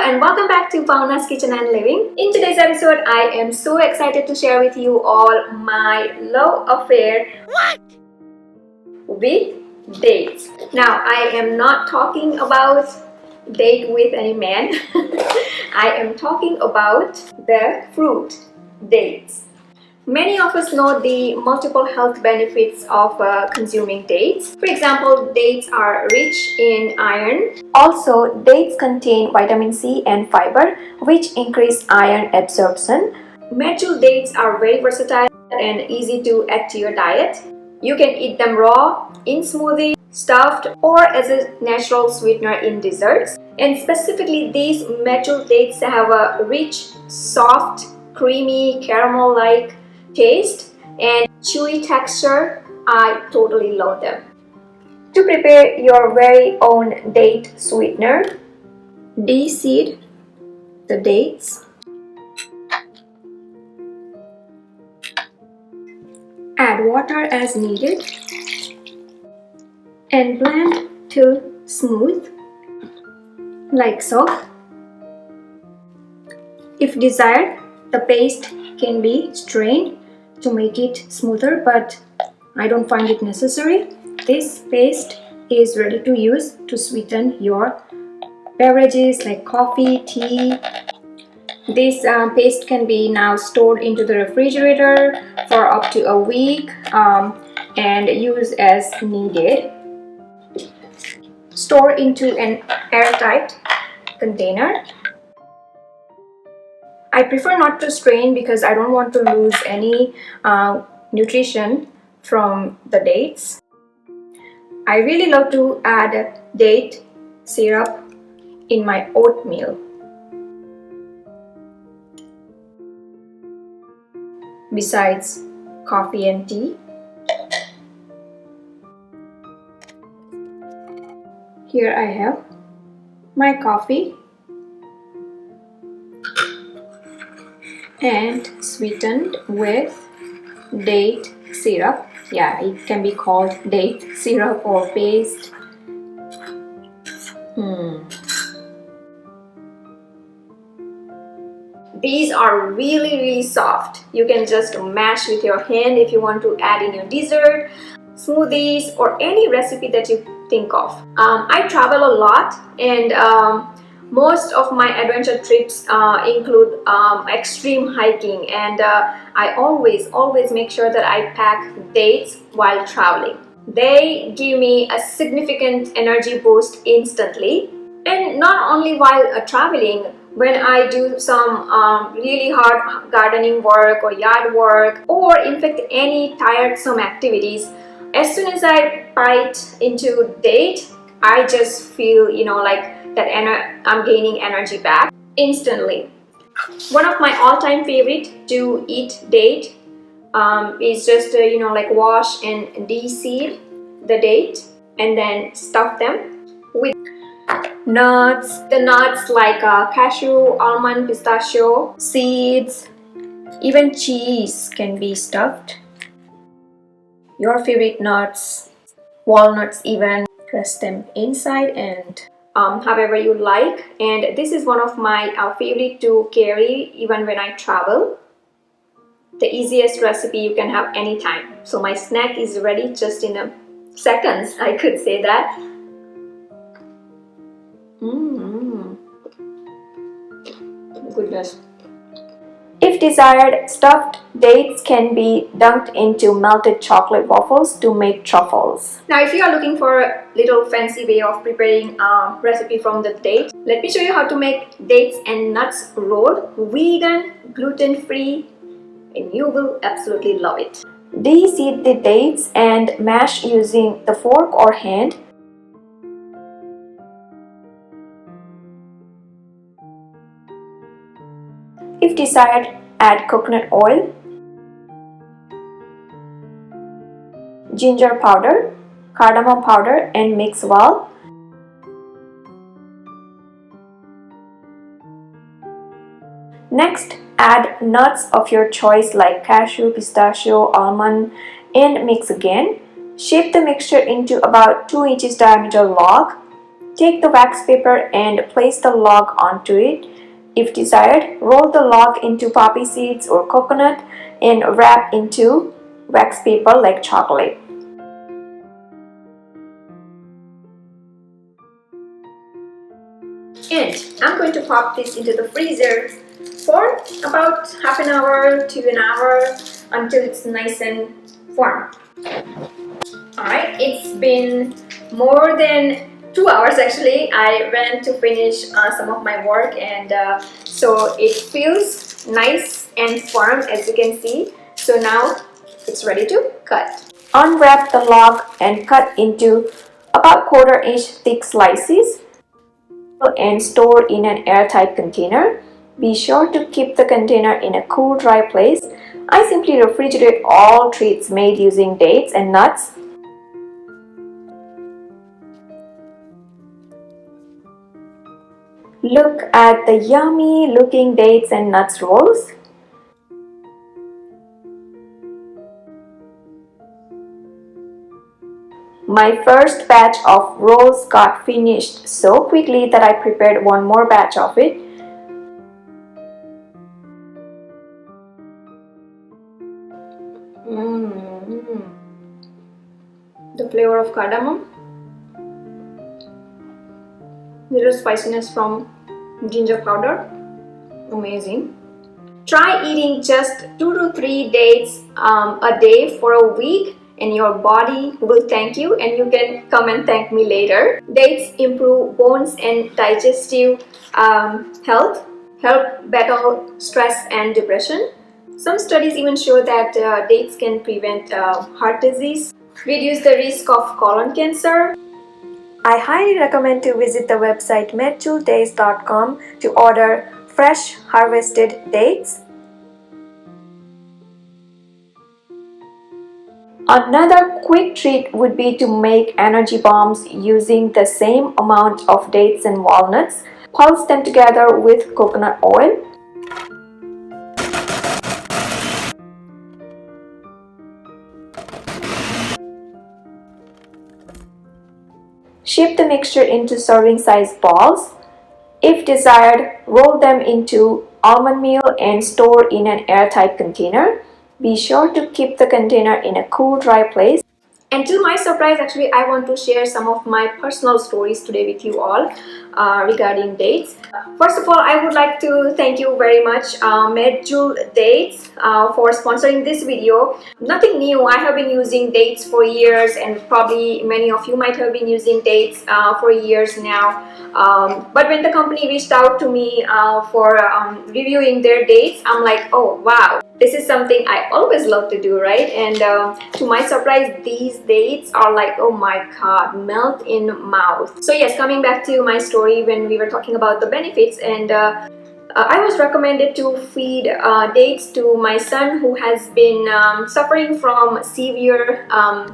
and welcome back to Bhavna's Kitchen and Living. In today's episode, I am so excited to share with you all my love affair with dates. Now, I am not talking about date with any man. I am talking about the fruit, dates. Many of us know the multiple health benefits of consuming dates. For example, dates are rich in iron. Also, dates contain vitamin C and fiber, which increase iron absorption. Medjool dates are very versatile and easy to add to your diet. You can eat them raw, in smoothies, stuffed, or as a natural sweetener in desserts. And specifically, these Medjool dates have a rich, soft, creamy, caramel-like taste and chewy texture. I totally love them. To prepare your very own date sweetener, de-seed the dates, add water as needed, and blend till smooth, like so. If desired, the paste can be strained to make it smoother, but I don't find it necessary. This paste is ready to use to sweeten your beverages like coffee, tea. This paste can be now stored into the refrigerator for up to a week and use as needed. Store into an airtight container. I prefer not to strain because I don't want to lose any nutrition from the dates. I really love to add date syrup in my oatmeal. Besides coffee and tea. Here I have my coffee and sweetened with date syrup. Yeah, it can be called date syrup or paste. These are really soft. You can just mash with your hand if you want to add in your dessert, smoothies, or any recipe that you think of. I travel a lot, and most of my adventure trips include extreme hiking, and I always make sure that I pack dates while traveling. They give me a significant energy boost instantly, and not only while traveling. When I do some really hard gardening work or yard work, or in fact any tiresome activities, as soon as I bite into date, I just feel, like that I'm gaining energy back instantly. One of my all-time favorite to eat date is just like wash and de-seed the date and then stuff them with nuts. The nuts like cashew, almond, pistachio, seeds, even cheese can be stuffed. Your favorite nuts, walnuts even, press them inside and however you like. And this is one of my favorite to carry even when I travel. The easiest recipe you can have anytime. So my snack is ready just in a seconds, I could say that. Goodness. If desired, stuffed dates can be dunked into melted chocolate waffles to make truffles. Now, if you are looking for a little fancy way of preparing a recipe from the date, let me show you how to make dates and nuts roll, vegan, gluten-free, and you will absolutely love it. De-seed the dates and mash using the fork or hand. If desired, add coconut oil, ginger powder, cardamom powder, and mix well. Next, add nuts of your choice like cashew, pistachio, almond, and mix again. Shape the mixture into about 2 inches diameter log. Take the wax paper and place the log onto it. If desired, roll the log into poppy seeds or coconut and wrap into wax paper like chocolate. And I'm going to pop this into the freezer for about half an hour to an hour until it's nice and firm. Alright, it's been more than 2 hours actually. I went to finish some of my work, and so it feels nice and firm, as you can see. So now it's ready to cut. Unwrap the log and cut into about 1/4 inch thick slices and store in an airtight container. Be sure to keep the container in a cool, dry place. I simply refrigerate all treats made using dates and nuts. Look at the yummy looking dates and nuts rolls. My first batch of rolls got finished so quickly that I prepared one more batch of it. The flavor of cardamom, little spiciness from ginger powder, amazing. Try eating just 2 to 3 dates a day for a week, and your body will thank you, and you can come and thank me later. Dates improve bones and digestive health, help battle stress and depression. Some studies even show that dates can prevent heart disease, reduce the risk of colon cancer. I highly recommend to visit the website medjooldates.com to order fresh harvested dates. Another quick treat would be to make energy bombs using the same amount of dates and walnuts. Pulse them together with coconut oil. Shape the mixture into serving size balls. If desired, roll them into almond meal and store in an airtight container. Be sure to keep the container in a cool, dry place. And to my surprise, actually, I want to share some of my personal stories today with you all regarding dates. First of all, I would like to thank you very much, Medjool Dates, for sponsoring this video. Nothing new. I have been using dates for years, and probably many of you might have been using dates for years now. But when the company reached out to me for reviewing their dates, I'm like, oh wow, this is something I always love to do, right? And to my surprise, these dates are like, oh my god, melt in mouth. So yes, coming back to my story when we were talking about the benefits, and I was recommended to feed dates to my son who has been suffering from severe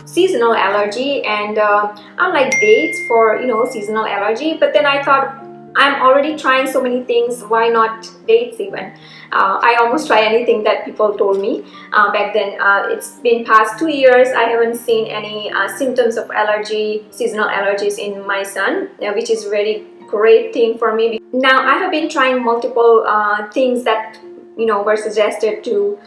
seasonal allergy, and I like dates for seasonal allergy. But then I thought, I'm already trying so many things, why not dates even? I almost try anything that people told me back then. It's been past 2 years. I haven't seen any symptoms of allergy, seasonal allergies in my son, which is very great thing for me. Now I have been trying multiple things that were suggested to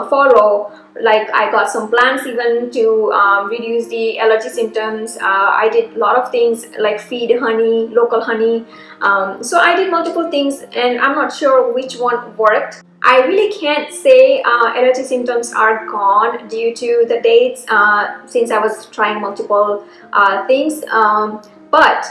follow. Like I got some plants even to reduce the allergy symptoms. I did a lot of things like feed honey, local honey. So I did multiple things, and I'm not sure which one worked. I really can't say allergy symptoms are gone due to the dates since I was trying multiple things. But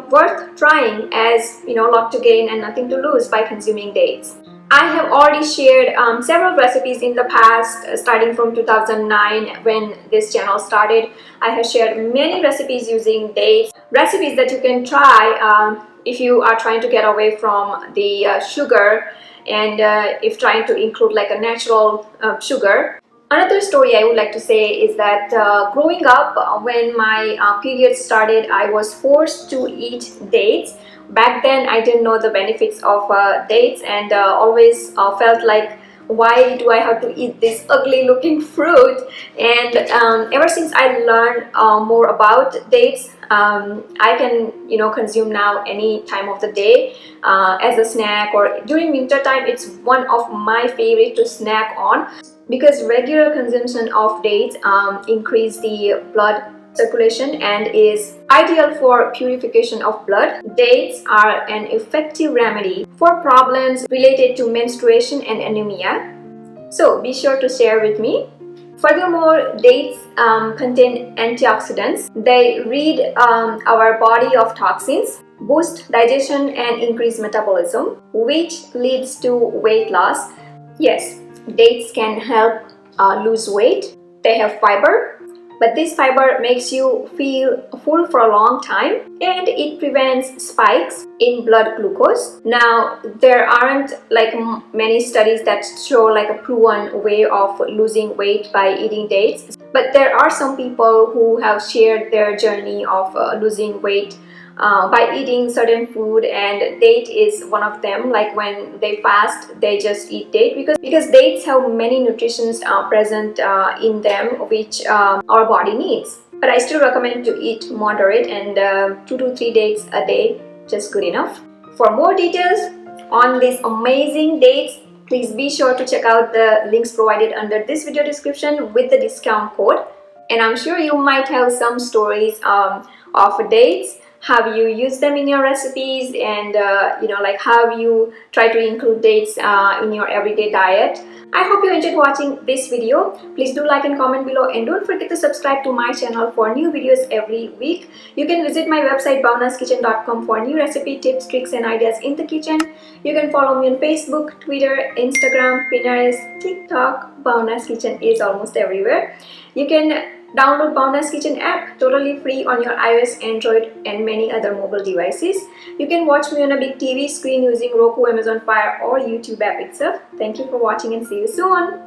worth trying, as lot to gain and nothing to lose by consuming dates. I have already shared several recipes in the past, starting from 2009 when this channel started. I have shared many recipes using dates, recipes that you can try if you are trying to get away from the sugar, and if trying to include like a natural sugar. Another story I would like to say is that growing up, when my period started, I was forced to eat dates. Back then, I didn't know the benefits of dates, and always felt like why do I have to eat this ugly looking fruit? And ever since I learned more about dates, I can consume now any time of the day as a snack, or during winter time it's one of my favorite to snack on, because regular consumption of dates increase the blood circulation and is ideal for purification of blood. Dates are an effective remedy for problems related to menstruation and anemia, so be sure to share with me. Furthermore, dates contain antioxidants. They rid our body of toxins, boost digestion and increase metabolism, which leads to weight loss. Yes, dates can help lose weight. They have fiber, but this fiber makes you feel full for a long time, and it prevents spikes in blood glucose. Now, there aren't like many studies that show like a proven way of losing weight by eating dates, but there are some people who have shared their journey of losing weight by eating certain food, and date is one of them. Like when they fast, they just eat date because dates have many nutrients present in them, which our body needs. But I still recommend to eat moderate, and 2 to 3 dates a day just good enough. For more details on these amazing dates, please be sure to check out the links provided under this video description with the discount code. And I'm sure you might have some stories of dates. Have you used them in your recipes, and like have you tried to include dates in your everyday diet? I hope you enjoyed watching this video. Please do like and comment below, and don't forget to subscribe to my channel for new videos every week. You can visit my website bhavnaskitchen.com for new recipe tips, tricks and ideas in the kitchen. You can follow me on Facebook, Twitter, Instagram, Pinterest, TikTok. Bhavna's Kitchen is almost everywhere. You can download Bhavna's Kitchen app totally free on your iOS, Android and many other mobile devices. You can watch me on a big TV screen using Roku, Amazon Fire or YouTube app itself. Thank you for watching and see you soon.